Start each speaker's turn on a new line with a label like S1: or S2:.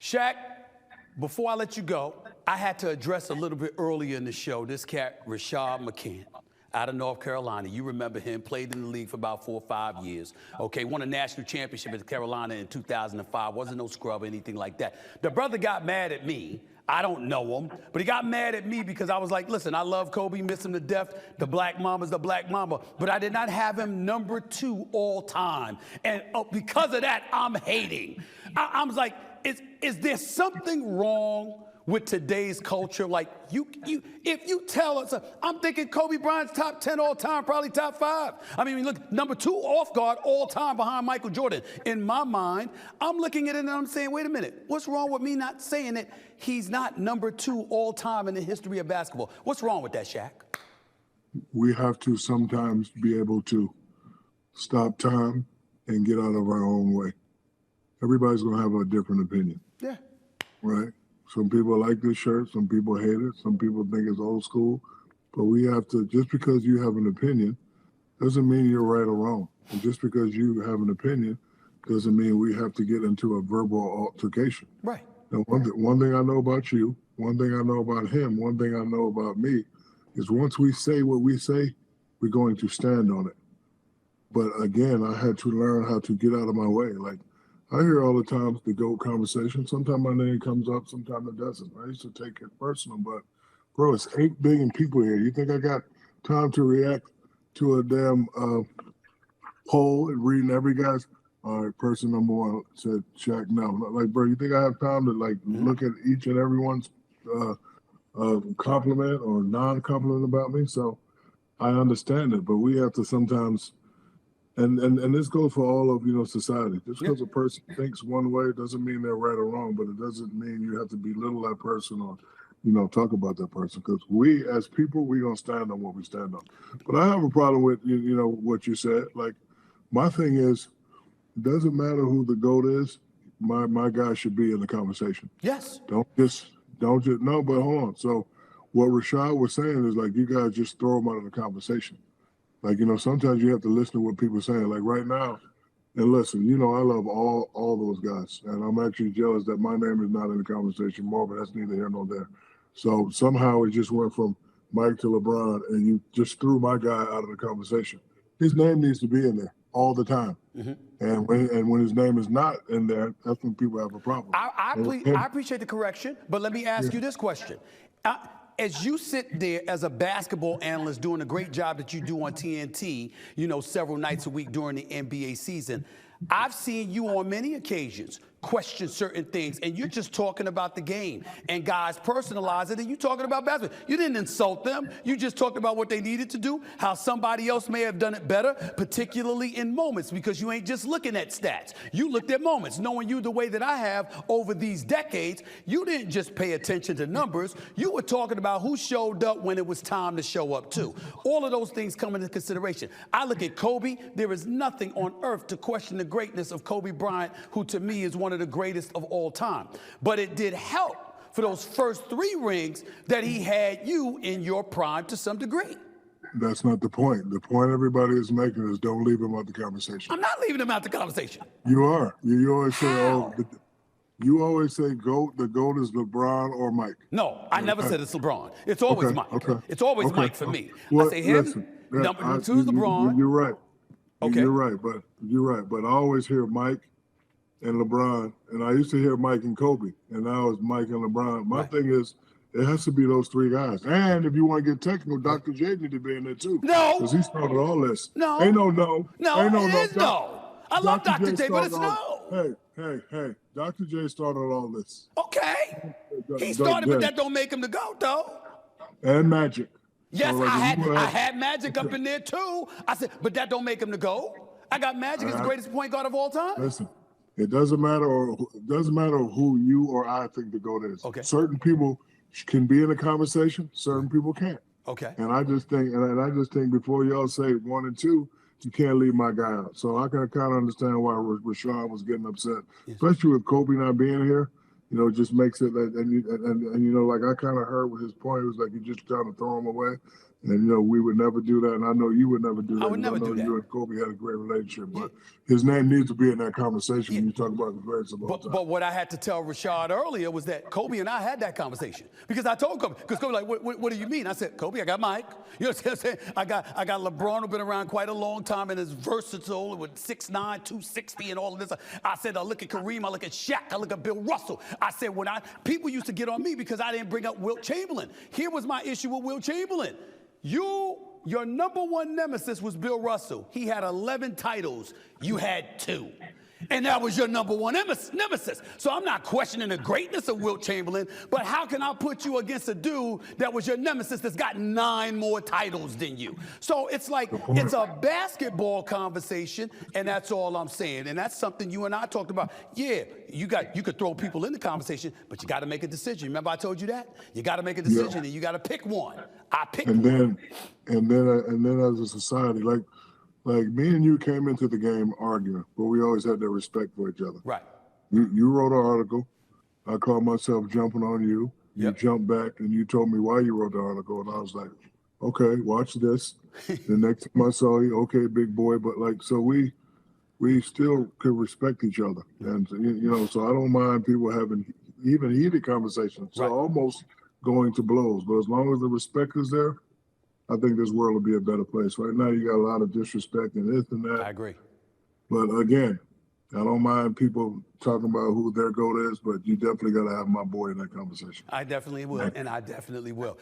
S1: Shaq, before I let you go, I had to address a little bit earlier in the show this cat, Rashad McCants, out of North Carolina. You remember him, played in the league for about 4 or 5 years. Okay, won a national championship at Carolina in 2005. Wasn't no scrub or anything like that. The brother got mad at me. I don't know him, but he got mad at me because I was like, listen, I love Kobe, miss him to death. The Black Mamba's the Black Mamba. But I did not have him number 2 all time. And because of that, I'm hating. I was like, is there something wrong with today's culture? Like, if you tell us, I'm thinking Kobe Bryant's top 10 all time, probably top 5. I mean, look, number 2 off guard all time behind Michael Jordan. In my mind, I'm looking at it and I'm saying, wait a minute, what's wrong with me not saying that he's not number 2 all time in the history of basketball? What's wrong with that, Shaq?
S2: We have to sometimes be able to stop time and get out of our own way. Everybody's gonna have a different opinion.
S1: Yeah.
S2: Right? Some people like this shirt, some people hate it, some people think it's old school. But we have to, just because you have an opinion doesn't mean you're right or wrong. And just because you have an opinion doesn't mean we have to get into a verbal altercation.
S1: Right.
S2: Now, one thing I know about you, one thing I know about him, one thing I know about me is once we say what we say, we're going to stand on it. But again, I had to learn how to get out of my way. Like, I hear all the time the GOAT conversation. Sometimes my name comes up, sometimes it doesn't. I used to take it personal, but bro, it's 8 billion people here. You think I got time to react to a damn poll and reading every guy's? All right, person number 1 said Shaq. No, like, bro, you think I have time to like look at each and everyone's compliment or non-compliment about me? So I understand it, but we have to sometimes. And this goes for all of society. Just because a person thinks one way doesn't mean they're right or wrong, but it doesn't mean you have to belittle that person or talk about that person. Because we as people, we gonna stand on what we stand on. But I have a problem with what you said. Like, my thing is, it doesn't matter who the GOAT is. My guy should be in the conversation.
S1: Yes.
S2: Don't just no. But hold on. So what Rashad was saying is, like, you guys just throw him out of the conversation. Like, sometimes you have to listen to what people are saying. Like right now, and listen, I love all those guys. And I'm actually jealous that my name is not in the conversation more, but that's neither here nor there. So somehow it just went from Mike to LeBron, and you just threw my guy out of the conversation. His name needs to be in there all the time. Mm-hmm. And when his name is not in there, that's when people have a problem.
S1: I appreciate the correction, but let me ask you this question. As you sit there as a basketball analyst doing a great job that you do on TNT, several nights a week during the NBA season, I've seen you on many occasions question certain things, and you're just talking about the game, and guys personalize it, and you're talking about basketball. You didn't insult them. You just talked about what they needed to do, how somebody else may have done it better, particularly in moments, because you ain't just looking at stats. You looked at moments. Knowing you the way that I have over these decades, you didn't just pay attention to numbers. You were talking about who showed up when it was time to show up, too. All of those things come into consideration. I look at Kobe. There is nothing on earth to question the greatness of Kobe Bryant, who to me is one of the greatest of all time. But it did help for those first 3 rings that he had you in your prime to some degree.
S2: That's not the point. The point everybody is making is don't leave him out the conversation.
S1: I'm not leaving him out the conversation.
S2: You are. You always say, you always say GOAT. The GOAT is LeBron or Mike.
S1: No, I never said it's LeBron. It's always Mike.
S2: Okay.
S1: It's always Mike for me.
S2: Well,
S1: I say him, number 2 is LeBron.
S2: You're right.
S1: Okay.
S2: You're right. But I always hear Mike and LeBron, and I used to hear Mike and Kobe, and now it's Mike and LeBron. My thing is, it has to be those 3 guys. And if you want to get technical, Dr. J need to be in there too.
S1: No.
S2: Because he started all this.
S1: No.
S2: Ain't no.
S1: No,
S2: ain't
S1: it is no. I love Dr. J, but it's no.
S2: Hey. Dr. J started all this.
S1: Okay. He started, but that don't make him the GOAT, though.
S2: And Magic.
S1: Yes, so I had Magic up in there too. I said, but that don't make him the GOAT. I got Magic as the greatest point guard of all time.
S2: Listen. It doesn't matter who you or I think the GOAT is.
S1: Okay.
S2: Certain people can be in a conversation, certain people can't.
S1: Okay.
S2: And I just think before y'all say 1 and 2, you can't leave my guy out. So I can kind of understand why Rashad was getting upset, especially with Kobe not being here. It just makes it like I kind of heard with his point. It was like you just trying to throw him away. And, you know, we would never do that. And I know you would never do that.
S1: I would never
S2: I know
S1: do that.
S2: you and Kobe had a great relationship, but his name needs to be in that conversation when you talk about the greatest of all time.
S1: But what I had to tell Rashad earlier was that Kobe and I had that conversation because I told Kobe, because Kobe like, what do you mean? I said, Kobe, I got Mike. You know what I'm saying? I got LeBron, who's been around quite a long time and is versatile with 6'9", 260 and all of this. I said, I look at Kareem, I look at Shaq, I look at Bill Russell. I said, people used to get on me because I didn't bring up Wilt Chamberlain. Here was my issue with Wilt Chamberlain. Your number one nemesis was Bill Russell. He had 11 titles. You had 2. And that was your number one nemesis. So I'm not questioning the greatness of Wilt Chamberlain, but how can I put you against a dude that was your nemesis that's got 9 more titles than you? So it's like, it's a basketball conversation, and that's all I'm saying. And that's something you and I talked about. Yeah, you could throw people in the conversation, but you got to make a decision. Remember I told you that? You got to make a decision, and you got to pick one. I picked one.
S2: And then as a society, like me and you came into the game arguing, but we always had that respect for each other.
S1: Right.
S2: You wrote an article. I caught myself jumping on you. You jumped back and you told me why you wrote the article. And I was like, okay, watch this. The next time I saw you, okay, big boy. But like, so we still could respect each other. And, you know, so I don't mind people having even heated conversations. So almost going to blows. But as long as the respect is there, I think this world will be a better place. Right now, you got a lot of disrespect and this and that.
S1: I agree.
S2: But again, I don't mind people talking about who their GOAT is, but you definitely got to have my boy in that conversation.
S1: I definitely will, and I definitely will.